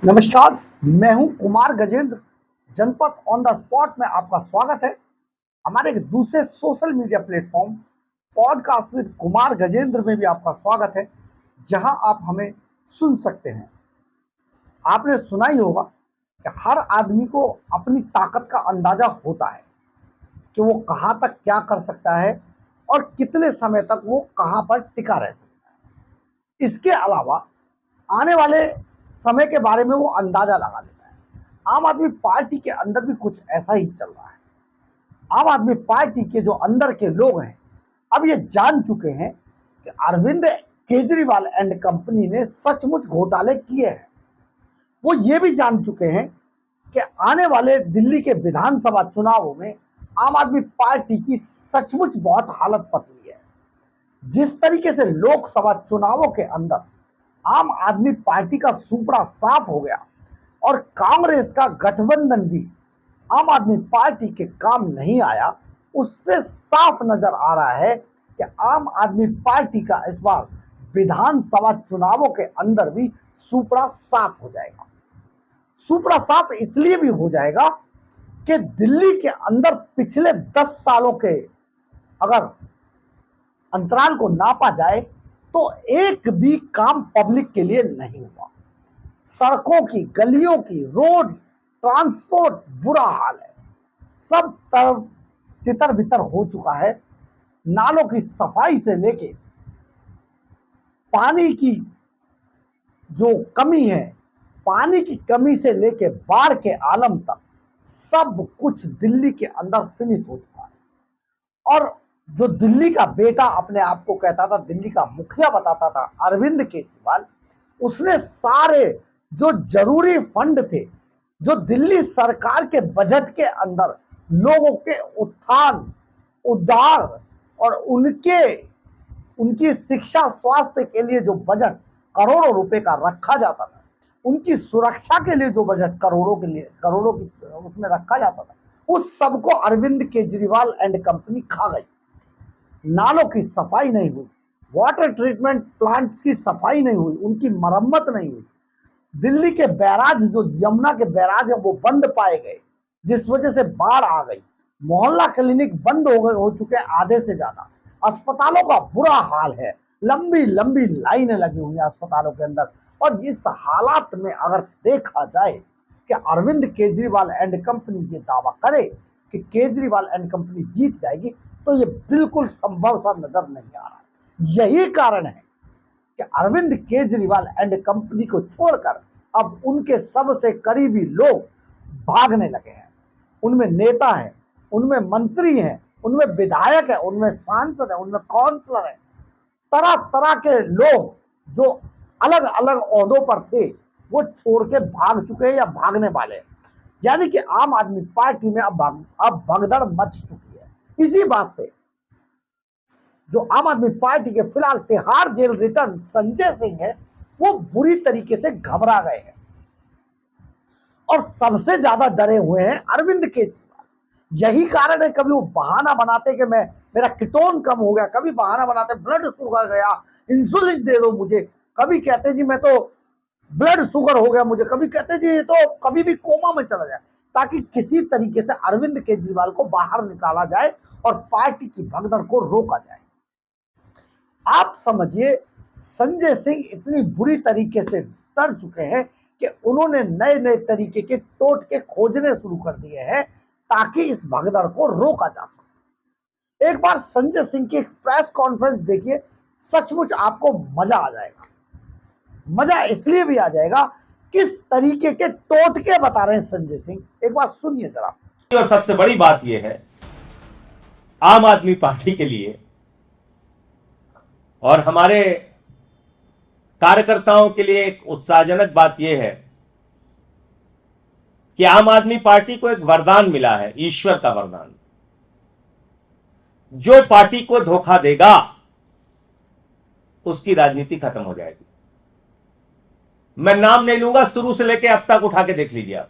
नमस्कार, मैं हूं कुमार गजेंद्र। जनपद ऑन द स्पॉट में आपका स्वागत है। हमारे एक दूसरे social media platform podcast with Kumar Gajendra में भी आपका स्वागत है, जहां आप हमें सुन सकते हैं। आपने सुना ही होगा कि हर आदमी को अपनी ताकत का अंदाजा होता है कि वो कहां तक क्या कर सकता है और कितने समय तक वो कहां पर टिका रह सकता है। इसके अलावा आने वाले समय के बारे में वो अंदाजा लगा लेता है। आम आदमी पार्टी के अंदर भी कुछ ऐसा ही चल रहा है। आम आदमी पार्टी के जो अंदर के लोग हैं, अब ये जान चुके हैं कि अरविंद केजरीवाल एंड कंपनी ने सचमुच घोटाले किए हैं। वो ये भी जान चुके हैं कि आने वाले दिल्ली के विधानसभा चुनावों में आम आदमी पार्टी की सचमुच बहुत हालत पतली है। जिस तरीके से लोकसभा चुनावों के अंदर आम आदमी पार्टी का सुपड़ा साफ हो गया और कांग्रेस का गठबंधन भी आम आदमी पार्टी के काम नहीं आया, उससे साफ नजर आ रहा है कि आम आदमी पार्टी का इस बार विधानसभा चुनावों के अंदर भी सुपड़ा साफ हो जाएगा। सुपड़ा साफ इसलिए भी हो जाएगा कि दिल्ली के अंदर पिछले 10 सालों के अगर अंतराल को नापा जाए तो एक भी काम पब्लिक के लिए नहीं हुआ। सड़कों की, गलियों की, रोड्स, ट्रांसपोर्ट बुरा हाल है। सब तरफ तितर बितर हो चुका है। नालों की सफाई से लेके पानी की जो कमी है, पानी की कमी से लेके बाढ़ के आलम तक सब कुछ दिल्ली के अंदर फिनिश हो चुका है। और जो दिल्ली का बेटा अपने आप को कहता था, दिल्ली का मुखिया बताता था, अरविंद केजरीवाल, उसने सारे जो जरूरी फंड थे, जो दिल्ली सरकार के बजट के अंदर लोगों के उत्थान, उद्धार और उनकी शिक्षा, स्वास्थ्य के लिए जो बजट करोड़ों रुपए का रखा जाता था, उनकी सुरक्षा के लिए जो बजट करोड़ों की उसमें रखा जाता था, उस सबको अरविंद केजरीवाल एंड कंपनी खा गई। नालों की सफाई नहीं हुई, वाटर ट्रीटमेंट प्लांट्स की सफाई नहीं हुई, उनकी मरम्मत नहीं हुई। दिल्ली के बैराज, जो यमुना के बैराज है, वो बंद पाए गए, जिस वजह से बाढ़ आ गई। मोहल्ला क्लिनिक बंद हो चुके हैं आधे से ज्यादा। अस्पतालों का बुरा हाल है, लंबी लंबी लाइनें लगी हुई हैं अस्पतालों के अंदर। और इस हालात में अगर देखा जाए कि अरविंद केजरीवाल एंड कंपनी ये दावा करे कि केजरीवाल एंड कंपनी जीत जाएगी, तो ये बिल्कुल संभव सा नजर नहीं आ रहा। यही कारण है कि अरविंद केजरीवाल एंड कंपनी को छोड़कर अब उनके सबसे करीबी लोग भागने लगे हैं। उनमें नेता हैं, उनमें मंत्री हैं, उनमें विधायक है, उनमें सांसद है, उनमें काउंसलर है। तरह तरह के लोग जो अलग अलग ओहदों पर थे, वो छोड़ के भाग चुके हैं या भागने वाले हैं। यानी कि आम आदमी पार्टी में अब भगदड़ मच चुकी है। इसी बात से जो आम आदमी पार्टी के फिलहाल तिहाड़ जेल रिटर्न संजय सिंह है, वो बुरी तरीके से घबरा गए हैं और सबसे ज्यादा डरे हुए हैं अरविंद केजरीवाल। यही कारण है, कभी वो बहाना बनाते कि मेरा कीटोन कम हो गया, कभी बहाना बनाते ब्लड शुगर गया, इंसुलिन दे दो मुझे, कभी कहते जी मैं तो ब्लड शुगर हो गया मुझे, कभी कहते जी ये तो कभी भी कोमा में चला जाए, ताकि किसी तरीके से अरविंद केजरीवाल को बाहर निकाला जाए और पार्टी की भगदड़ को रोका जाए। आप समझिए, संजय सिंह इतनी बुरी तरीके से डर चुके हैं कि उन्होंने नए नए तरीके के टोटके खोजने शुरू कर दिए हैं ताकि इस भगदड़ को रोका जा सके। एक बार संजय सिंह की एक प्रेस कॉन्फ्रेंस देखिए, सचमुच आपको मजा आ जाएगा। मजा इसलिए भी आ जाएगा, किस तरीके के टोटके बता रहे हैं संजय सिंह, एक बार सुनिए जरा। और सबसे बड़ी बात यह है आम आदमी पार्टी के लिए और हमारे कार्यकर्ताओं के लिए एक उत्साहजनक बात यह है कि आम आदमी पार्टी को एक वरदान मिला है, ईश्वर का वरदान। जो पार्टी को धोखा देगा उसकी राजनीति खत्म हो जाएगी। मैं नाम नहीं लूंगा, शुरू से लेकर अब तक उठा के देख लीजिए आप।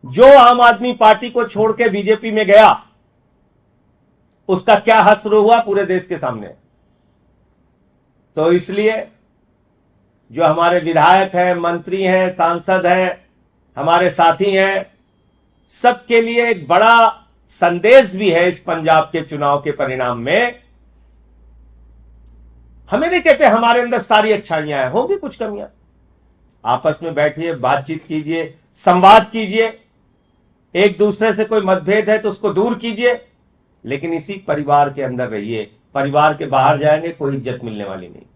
जो आम आदमी पार्टी को छोड़ के बीजेपी में गया, उसका क्या हश्र हुआ पूरे देश के सामने। तो इसलिए जो हमारे विधायक हैं, मंत्री हैं, सांसद हैं, हमारे साथी हैं, सबके लिए एक बड़ा संदेश भी है इस पंजाब के चुनाव के परिणाम में। हमें नहीं कहते हमारे अंदर सारी अच्छाइयां हैं, होंगी कुछ कमियां। आपस में बैठिए, बातचीत कीजिए, संवाद कीजिए, एक दूसरे से कोई मतभेद है तो उसको दूर कीजिए, लेकिन इसी परिवार के अंदर रहिए। परिवार के बाहर जाएंगे कोई इज्जत मिलने वाली नहीं।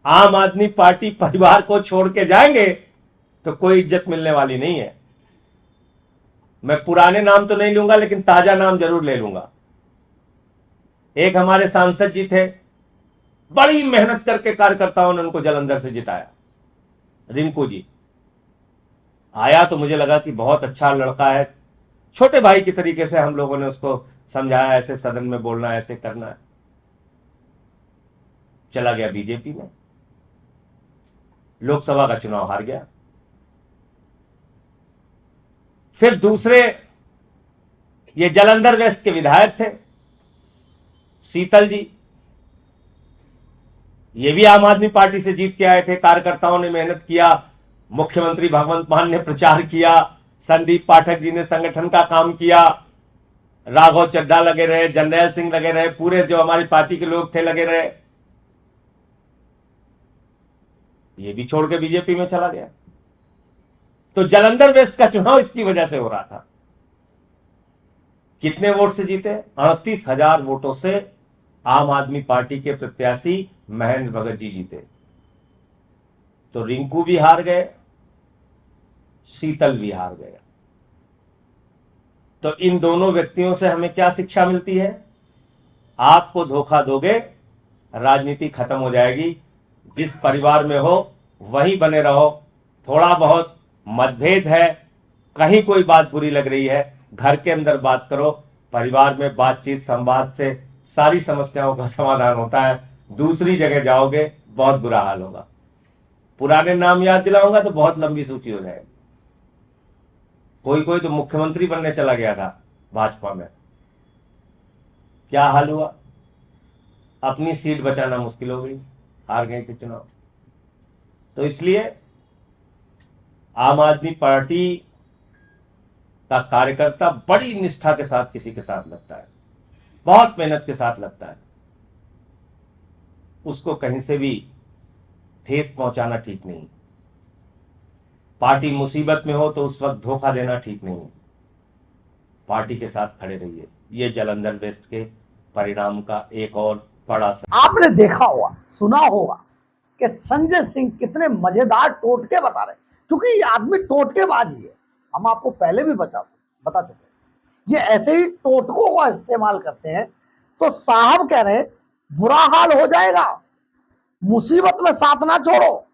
आम आदमी पार्टी परिवार को छोड़ के जाएंगे तो कोई इज्जत मिलने वाली नहीं है। मैं पुराने नाम तो नहीं लूंगा, लेकिन ताजा नाम जरूर ले लूंगा। एक हमारे सांसद जी थे, बड़ी मेहनत करके कार्यकर्ताओं ने उनको जालंधर से जिताया, रिंकू जी। आया तो मुझे लगा कि बहुत अच्छा लड़का है, छोटे भाई की तरीके से हम लोगों ने उसको समझाया, ऐसे सदन में बोलना, ऐसे करना है। चला गया बीजेपी में, लोकसभा का चुनाव हार गया। फिर दूसरे ये जालंधर वेस्ट के विधायक थे शीतल जी, ये भी आम आदमी पार्टी से जीत के आए थे। कार्यकर्ताओं ने मेहनत किया, मुख्यमंत्री भगवंत मान ने प्रचार किया, संदीप पाठक जी ने संगठन का काम किया, राघव चड्ढा लगे रहे, जर्नैल सिंह लगे रहे, पूरे जो हमारी पार्टी के लोग थे लगे रहे। ये भी छोड़ के बीजेपी में चला गया। तो जालंधर वेस्ट का चुनाव इसकी वजह से हो रहा था। कितने वोट से जीते? 38,000 वोटों से आम आदमी पार्टी के प्रत्याशी महेंद्र भगत जी जीते। तो रिंकू भी हार गए, शीतल भी हार गए। तो इन दोनों व्यक्तियों से हमें क्या शिक्षा मिलती है? आपको धोखा दोगे, राजनीति खत्म हो जाएगी। जिस परिवार में हो वहीं बने रहो। थोड़ा बहुत मतभेद है, कहीं कोई बात बुरी लग रही है, घर के अंदर बात करो। परिवार में बातचीत संवाद से सारी समस्याओं का समाधान होता है। दूसरी जगह जाओगे बहुत बुरा हाल होगा। पुराने नाम याद दिलाऊंगा तो बहुत लंबी सूची हो जाएगी। कोई कोई तो मुख्यमंत्री बनने चला गया था भाजपा में, क्या हाल हुआ? अपनी सीट बचाना मुश्किल हो गई, हार गए थे चुनाव। तो इसलिए आम आदमी पार्टी का कार्यकर्ता बड़ी निष्ठा के साथ किसी के साथ लगता है, बहुत मेहनत के साथ लगता है। उसको कहीं से भी ठेस पहुंचाना ठीक नहीं। पार्टी मुसीबत में हो तो उस वक्त धोखा देना ठीक नहीं। पार्टी के साथ खड़े रहिए। ये जालंधर वेस्ट के परिणाम का एक और बड़ा आपने देखा होगा, सुना होगा कि संजय सिंह कितने मजेदार टोटके बता रहे, क्योंकि ये आदमी टोटकेबाज ही है। हम आपको पहले भी बता चुके हैं। ये ऐसे ही टोटकों का इस्तेमाल करते हैं। तो साहब कह रहे हैं बुरा हाल हो जाएगा, मुसीबत में साथ ना छोड़ो।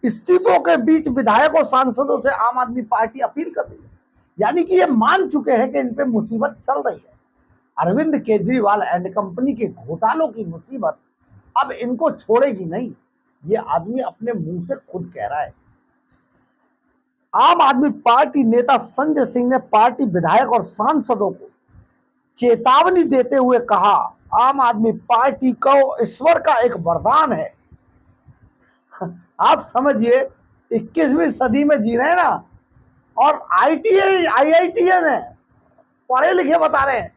इस्तीफों के बीच विधायकों सांसदों से आम आदमी पार्टी अपील कर रही है, यानी कि ये मान चुके हैं कि इन पे मुसीबत चल रही है। अरविंद केजरीवाल एंड कंपनी के घोटालों की मुसीबत अब इनको छोड़ेगी नहीं, ये आदमी अपने मुंह से खुद कह रहा है। आम आदमी पार्टी नेता संजय सिंह ने पार्टी विधायक और सांसदों को चेतावनी देते हुए कहा, आम आदमी पार्टी को ईश्वर का एक वरदान है। आप समझिए 21वीं सदी में जी रहे हैं ना, और IITN है, पढ़े लिखे बता रहे हैं।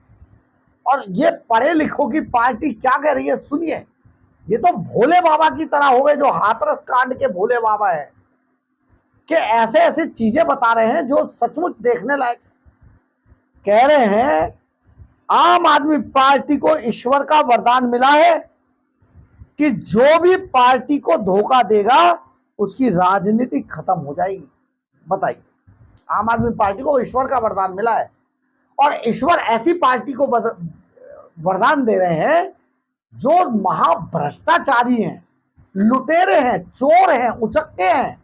और ये पढ़े लिखों की पार्टी क्या कह रही है सुनिए। ये तो भोले बाबा की तरह हो गए, जो हाथरस कांड के भोले बाबा है, कि ऐसे ऐसे चीजें बता रहे हैं जो सचमुच देखने लायक। कह रहे हैं आम आदमी पार्टी को ईश्वर का वरदान मिला है कि जो भी पार्टी को धोखा देगा उसकी राजनीति खत्म हो जाएगी। बताइए, आम आदमी पार्टी को ईश्वर का वरदान मिला है, और ईश्वर ऐसी पार्टी को वरदान दे रहे हैं जो महाभ्रष्टाचारी हैं, लुटेरे हैं, चोर हैं, उचक्के हैं।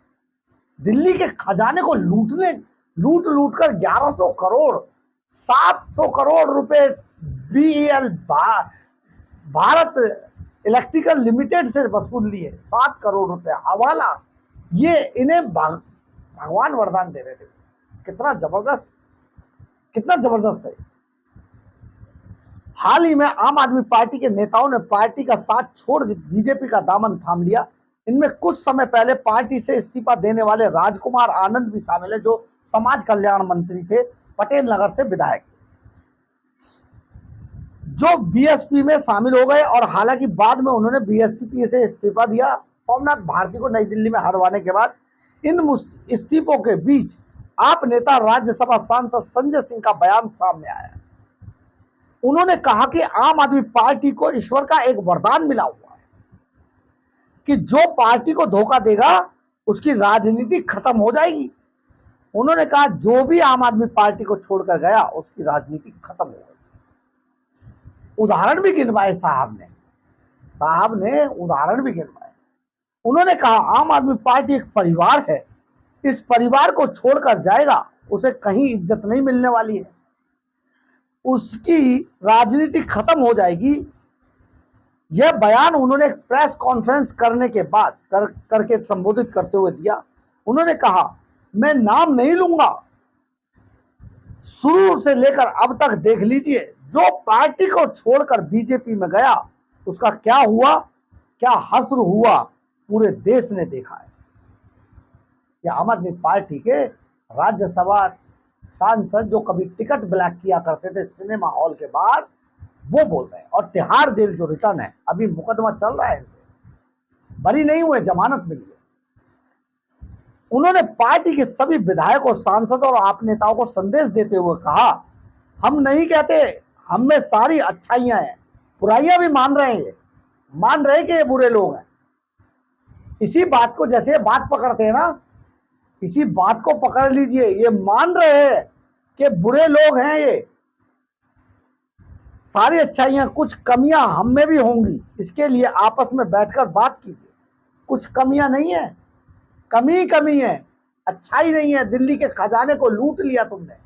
दिल्ली के खजाने को लूट कर 1100 करोड़ 700 करोड़ रुपए BEL भारत इलेक्ट्रिकल लिमिटेड से वसूल लिए, 7 करोड़ रुपए हवाला। ये इन्हें भगवान वरदान दे रहे थे। कितना जबरदस्त है। हाल ही में आम आदमी पार्टी के नेताओं ने पार्टी का साथ छोड़ बीजेपी का दामन थाम लिया। इनमें कुछ समय पहले पार्टी से इस्तीफा देने वाले राजकुमार आनंद भी शामिल है, जो समाज कल्याण मंत्री थे, पटेल नगर से विधायक थे, जो बीएसपी में शामिल हो गए और हालांकि बाद में उन्होंने बीएसपी से इस्तीफा दिया। सोमनाथ भारती को नई दिल्ली में हरवाने के बाद इन इस्तीफों के बीच आप नेता राज्यसभा सांसद संजय सिंह का बयान सामने आया। उन्होंने कहा कि आम आदमी पार्टी को ईश्वर का एक वरदान मिला हुआ है कि जो पार्टी को धोखा देगा उसकी राजनीति खत्म हो जाएगी। उन्होंने कहा जो भी आम आदमी पार्टी को छोड़कर गया उसकी राजनीति खत्म हो गई। उदाहरण भी गिनवाए साहब ने उदाहरण भी गिनवाए। उन्होंने कहा आम आदमी पार्टी एक परिवार है, इस परिवार को छोड़कर जाएगा उसे कहीं इज्जत नहीं मिलने वाली है, उसकी राजनीति खत्म हो जाएगी। यह बयान उन्होंने एक प्रेस कॉन्फ्रेंस करने के बाद करके संबोधित करते हुए दिया। उन्होंने कहा मैं नाम नहीं लूंगा, शुरू से लेकर अब तक देख लीजिए, जो पार्टी को छोड़कर बीजेपी में गया उसका क्या हुआ, क्या हश्र हुआ, पूरे देश ने देखा है। कि आम आदमी पार्टी के राज्यसभा सांसद जो कभी टिकट ब्लैक किया करते थे सिनेमा हॉल के बाहर, वो बोल रहे हैं। और तिहाड़ जेल जो रिटर्न है, अभी मुकदमा चल रहा है, बरी नहीं हुए, जमानत मिली है। उन्होंने पार्टी के सभी विधायकों, सांसदों और आप नेताओं को संदेश देते हुए कहा हम नहीं कहते हम में सारी अच्छाइयां हैं, बुराइयां भी मान रहे हैं कि ये बुरे लोग हैं। इसी बात को, जैसे ये बात पकड़ते हैं ना, इसी बात को पकड़ लीजिए, ये मान रहे हैं कि बुरे लोग हैं, ये सारी अच्छाइयां, कुछ कमियां हम में भी होंगी, इसके लिए आपस में बैठकर बात कीजिए। कुछ कमियां नहीं है, कमी है, अच्छाई नहीं है। दिल्ली के खजाने को लूट लिया तुमने,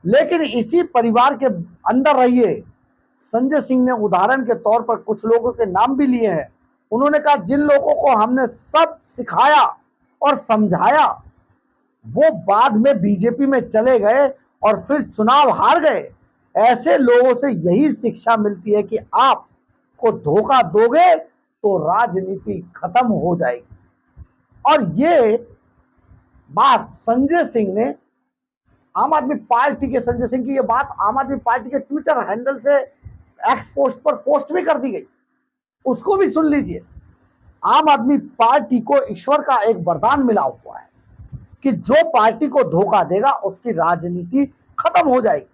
लेकिन इसी परिवार के अंदर रहिए। संजय सिंह ने उदाहरण के तौर पर कुछ लोगों के नाम भी लिए हैं। उन्होंने कहा जिन लोगों को हमने सब सिखाया और समझाया वो बाद में बीजेपी में चले गए और फिर चुनाव हार गए। ऐसे लोगों से यही शिक्षा मिलती है कि आप को धोखा दोगे तो राजनीति खत्म हो जाएगी। और ये बात संजय सिंह ने, आम आदमी पार्टी के संजय सिंह की ये बात आम आदमी पार्टी के ट्विटर हैंडल से एक्स पोस्ट पर पोस्ट भी कर दी गई, उसको भी सुन लीजिए। आम आदमी पार्टी को ईश्वर का एक वरदान मिला हुआ है कि जो पार्टी को धोखा देगा उसकी राजनीति खत्म हो जाएगी,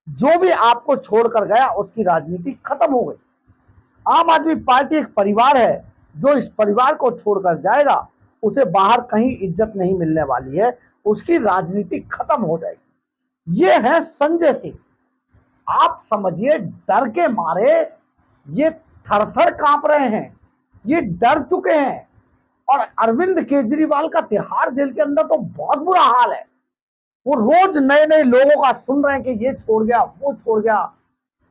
जो भी आपको छोड़कर गया उसकी राजनीति खत्म हो गई। आम आदमी पार्टी एक परिवार है, जो इस परिवार को छोड़कर जाएगा उसे बाहर कहीं इज्जत नहीं मिलने वाली है, उसकी राजनीति खत्म हो जाएगी। ये है संजय सिंह। आप समझिए, डर के मारे ये थर-थर कांप रहे हैं, ये डर चुके हैं। और अरविंद केजरीवाल का तिहाड़ जेल के अंदर तो बहुत बुरा हाल है। वो रोज नए नए लोगों का सुन रहे हैं कि ये छोड़ गया, वो छोड़ गया।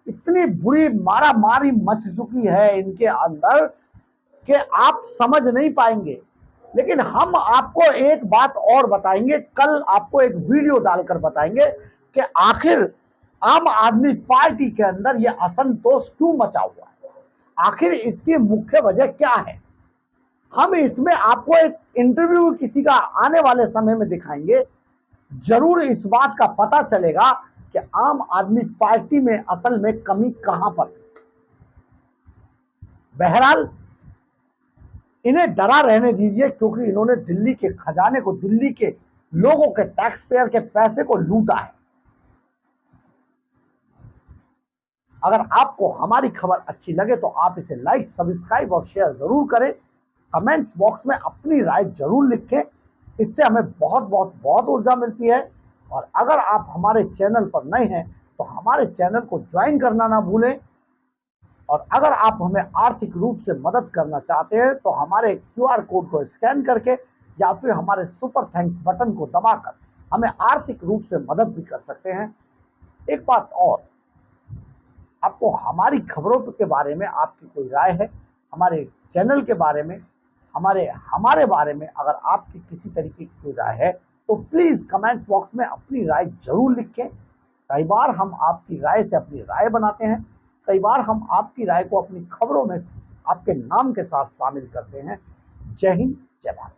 इतनी बुरी मारा मारी मच चुकी है इनके अंदर कि आप समझ नहीं पाएंगे। लेकिन हम आपको एक बात और बताएंगे, कल आपको एक वीडियो डालकर बताएंगे कि आखिर आम आदमी पार्टी के अंदर ये असंतोष क्यों मचा हुआ है, आखिर इसकी मुख्य वजह क्या है। हम इसमें आपको एक इंटरव्यू किसी का आने वाले समय में दिखाएंगे, जरूर इस बात का पता चलेगा कि आम आदमी पार्टी में असल में कमी कहां पर थी। बहरहाल इन्हें डरा रहने दीजिए, क्योंकि इन्होंने दिल्ली के खजाने को, दिल्ली के लोगों के टैक्स पेयर के पैसे को लूटा है। अगर आपको हमारी खबर अच्छी लगे तो आप इसे लाइक, सब्सक्राइब और शेयर जरूर करें। कमेंट्स बॉक्स में अपनी राय जरूर लिखें, इससे हमें बहुत बहुत बहुत ऊर्जा मिलती है। और अगर आप हमारे चैनल पर नए हैं तो हमारे चैनल को ज्वाइन करना ना भूलें। और अगर आप हमें आर्थिक रूप से मदद करना चाहते हैं तो हमारे QR कोड को स्कैन करके या फिर हमारे सुपर थैंक्स बटन को दबाकर हमें आर्थिक रूप से मदद भी कर सकते हैं। एक बात और, आपको हमारी खबरों के बारे में आपकी कोई राय है, हमारे चैनल के बारे में, हमारे बारे में अगर आपकी किसी तरीके की कोई राय है तो प्लीज़ कमेंट्स बॉक्स में अपनी राय जरूर लिखें। कई बार हम आपकी राय से अपनी राय बनाते हैं, कई बार हम आपकी राय को अपनी खबरों में आपके नाम के साथ शामिल करते हैं। जय हिंद, जय भारत।